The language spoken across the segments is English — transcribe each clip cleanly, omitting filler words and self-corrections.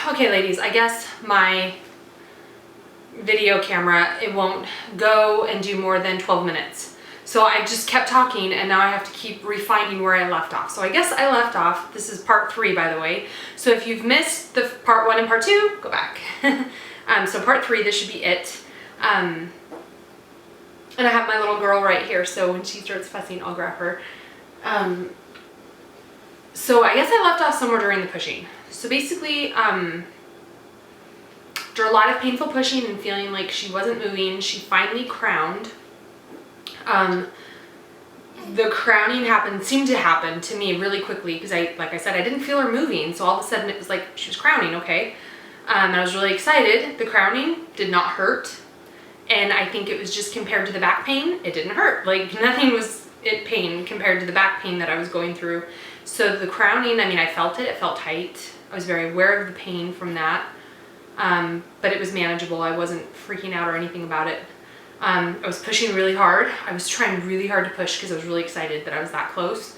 okay ladies, I guess my video camera, it won't go and do more than 12 minutes. So I just kept talking and now I have to keep refinding where I left off. So I guess I left off, this is part 3 by the way. So if you've missed the part 1 and part 2, go back. So part 3, this should be it. And I have my little girl right here, so when she starts fussing, I'll grab her. So I guess I left off somewhere during the pushing. So basically, after a lot of painful pushing and feeling like she wasn't moving, she finally crowned. The crowning seemed to happen to me really quickly because like I said, I didn't feel her moving. So all of a sudden it was like she was crowning, okay? And I was really excited. The crowning did not hurt. And I think it was just compared to the back pain, it didn't hurt. Like nothing was in pain compared to the back pain that I was going through. So the crowning, I mean, I felt it felt tight. I was very aware of the pain from that. But it was manageable. I wasn't freaking out or anything about it. I was pushing really hard. I was trying really hard to push because I was really excited that I was that close.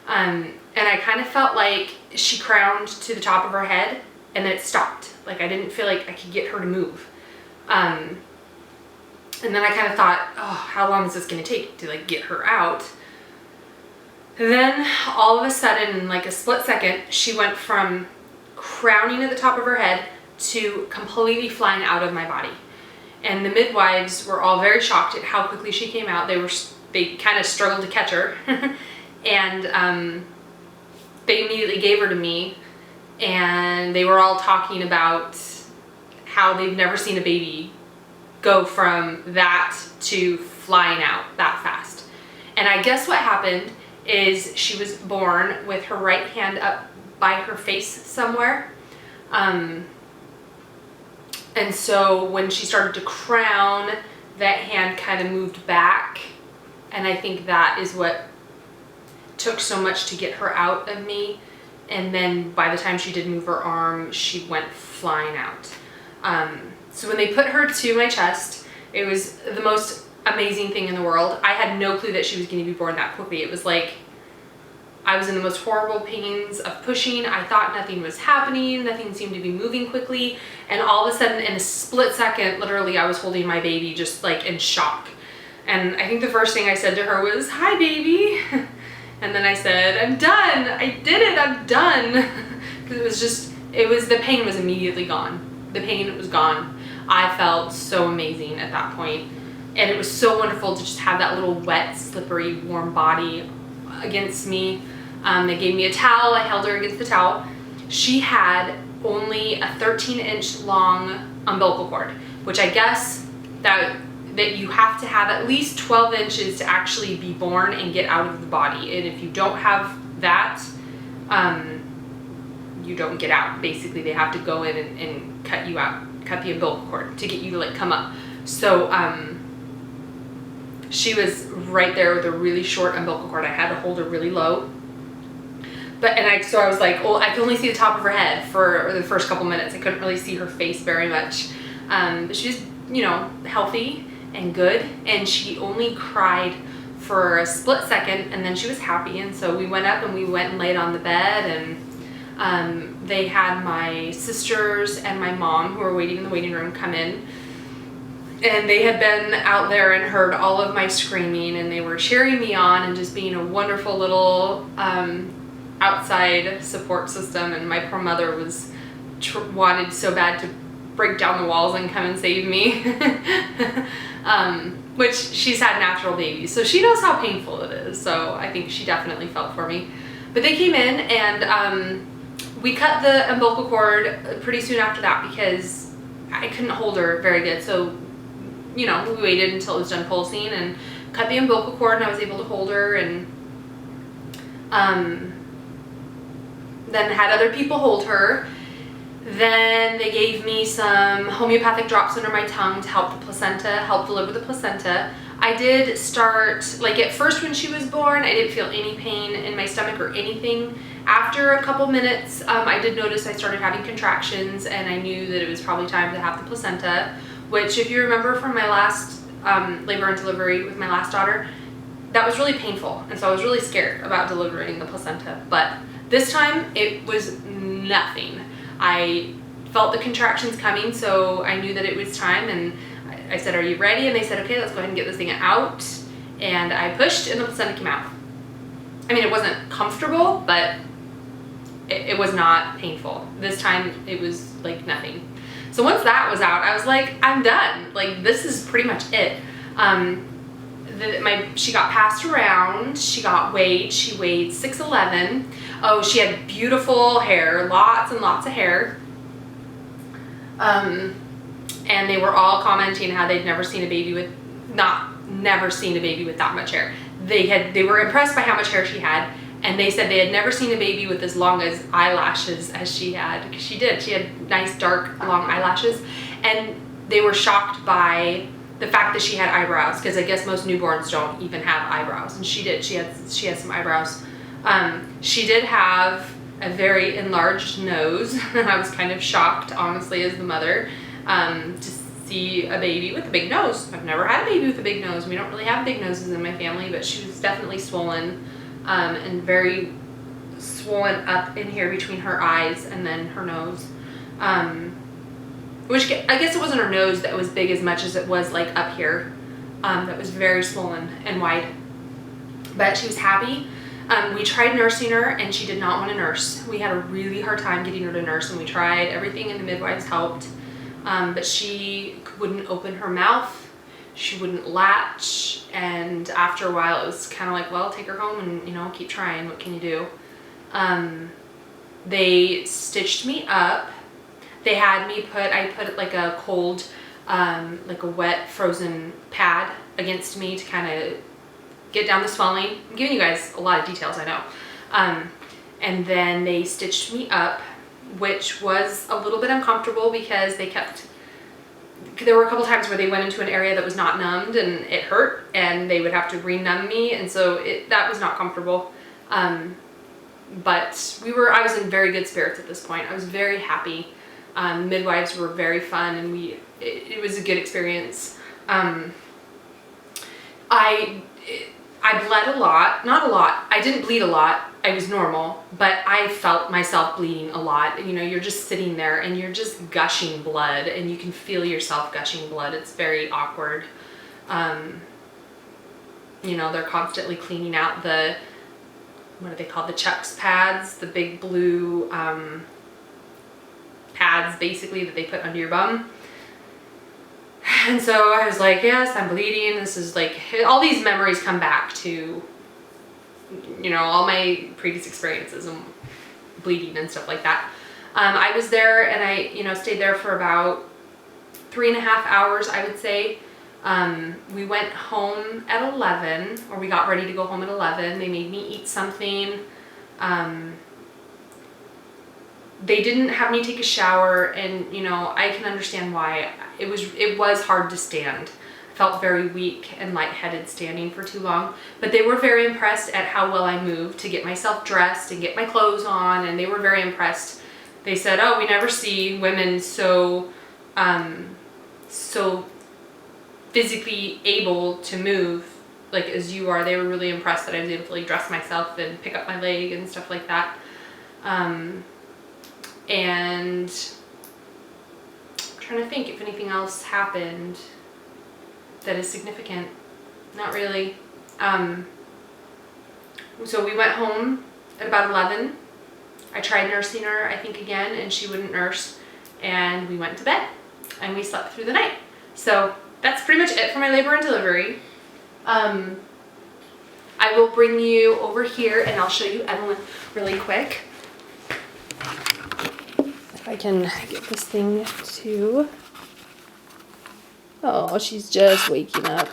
And I kind of felt like she crowned to the top of her head and then it stopped. Like I didn't feel like I could get her to move. And then I kind of thought, oh, how long is this going to take to like get her out? And then all of a sudden, in like a split second, she went from crowning at the top of her head to completely flying out of my body. And the midwives were all very shocked at how quickly she came out. They kind of struggled to catch her. And they immediately gave her to me. And they were all talking about how they've never seen a baby go from that to flying out that fast. And I guess what happened is she was born with her right hand up by her face somewhere. And so when she started to crown, that hand kind of moved back. And I think that is what took so much to get her out of me. And then by the time she did move her arm, she went flying out. So when they put her to my chest, it was the most amazing thing in the world. I had no clue that she was going to be born that quickly. It was like I was in the most horrible pains of pushing. I thought nothing was happening. Nothing seemed to be moving quickly. And all of a sudden, in a split second, literally, I was holding my baby just like in shock. And I think the first thing I said to her was, "Hi, baby." And then I said, "I'm done. I did it. I'm done." Because the pain was immediately gone. The pain was gone. I felt so amazing at that point. And it was so wonderful to just have that little wet, slippery, warm body against me. They gave me a towel. I held her against the towel. She had only a 13-inch long umbilical cord, which I guess that you have to have at least 12 inches to actually be born and get out of the body. And if you don't have that, you don't get out. Basically, they have to go in and cut you out, cut the umbilical cord to get you to like come up. So she was right there with a really short umbilical cord. I had to hold her really low. So I was like, well, I could only see the top of her head for the first couple minutes. I couldn't really see her face very much. But she was, healthy and good. And she only cried for a split second and then she was happy. And so we went up and we went and laid on the bed and they had my sisters and my mom who were waiting in the waiting room come in. And they had been out there and heard all of my screaming and they were cheering me on and just being a wonderful little outside support system. And my poor mother wanted so bad to break down the walls and come and save me. Which she's had natural babies, so she knows how painful it is. So I think she definitely felt for me. But they came in and we cut the umbilical cord pretty soon after that because I couldn't hold her very good. So we waited until it was done pulsing and cut the umbilical cord and I was able to hold her and then had other people hold her. Then they gave me some homeopathic drops under my tongue to help the placenta, help deliver the placenta. I did start, like at first when she was born, I didn't feel any pain in my stomach or anything. After a couple minutes, I did notice I started having contractions and I knew that it was probably time to have the placenta, which if you remember from my last labor and delivery with my last daughter, that was really painful. And so I was really scared about delivering the placenta. But this time it was nothing. I felt the contractions coming, so I knew that it was time, and I said, are you ready? And they said, okay, let's go ahead and get this thing out. And I pushed, and the placenta came out. I mean, it wasn't comfortable, but it was not painful. This time it was like nothing. So once that was out, I was like, I'm done. Like, this is pretty much it. She got passed around, she got weighed, she weighed 6'11". Oh, she had beautiful hair, lots and lots of hair. And they were all commenting how they'd never seen a baby with, never seen a baby with that much hair. They were impressed by how much hair she had, and they said they had never seen a baby with as long as eyelashes as she had. She did. She had nice, dark, long eyelashes, and they were shocked by the fact that she had eyebrows, because I guess most newborns don't even have eyebrows, and she did. She had some eyebrows. She did have a very enlarged nose, and I was kind of shocked, honestly, as the mother, to see a baby with a big nose. I've never had a baby with a big nose. We don't really have big noses in my family, but she was definitely swollen, and very swollen up in here between her eyes and then her nose. Which I guess it wasn't her nose that was big as much as it was like up here. That was very swollen and wide. But she was happy. We tried nursing her, and she did not want to nurse. We had a really hard time getting her to nurse, and we tried everything, and the midwives helped. But she wouldn't open her mouth. She wouldn't latch, and after a while it was kind of like, well, take her home and, you know, keep trying. What can you do? They stitched me up. They had me I put like a cold, like a wet frozen pad against me to kind of get down the swelling. I'm giving you guys a lot of details, I know. And then they stitched me up, which was a little bit uncomfortable because there were a couple times where they went into an area that was not numbed, and it hurt, and they would have to re-numb me, and so that was not comfortable. But I was in very good spirits at this point. I was very happy. Midwives were very fun, and it was a good experience. I bled a lot, not a lot. I didn't bleed a lot. I was normal, but I felt myself bleeding a lot. You know, you're just sitting there and you're just gushing blood, and you can feel yourself gushing blood. It's very awkward. You know, they're constantly cleaning out what are they called? The Chucks pads, the big blue pads basically that they put under your bum. And so I was like, yes, I'm bleeding. This is like, all these memories come back to, you know, all my previous experiences and bleeding and stuff like that. I was there, and I, you know, stayed there for about 3.5 hours, I would say. We went home at 11, or we got ready to go home at 11. They made me eat something. They didn't have me take a shower, and, you know, I can understand why. It was hard to stand. I felt very weak and lightheaded standing for too long, but they were very impressed at how well I moved to get myself dressed and get my clothes on, and they were very impressed. They said, oh, we never see women so physically able to move like as you are. They were really impressed that I was able to like dress myself and pick up my leg and stuff like that. And I'm trying to think if anything else happened that is significant. Not really. So we went home at about 11. I tried nursing her, I think, again, and she wouldn't nurse. And we went to bed, and we slept through the night. So that's pretty much it for my labor and delivery. I will bring you over here, and I'll show you Evelyn really quick. If I can get this thing to... Oh, she's just waking up.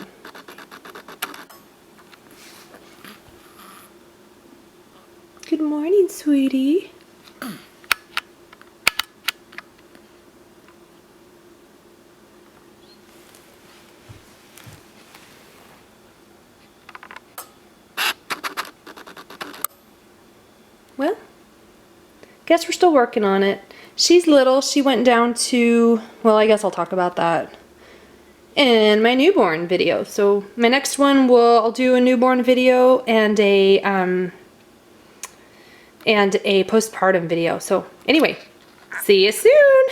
Good morning, sweetie. Well, guess we're still working on it. She's little. She went down to, well, I guess I'll talk about that in my newborn video. So my next one I'll do a newborn video and a postpartum video. So anyway, see you soon.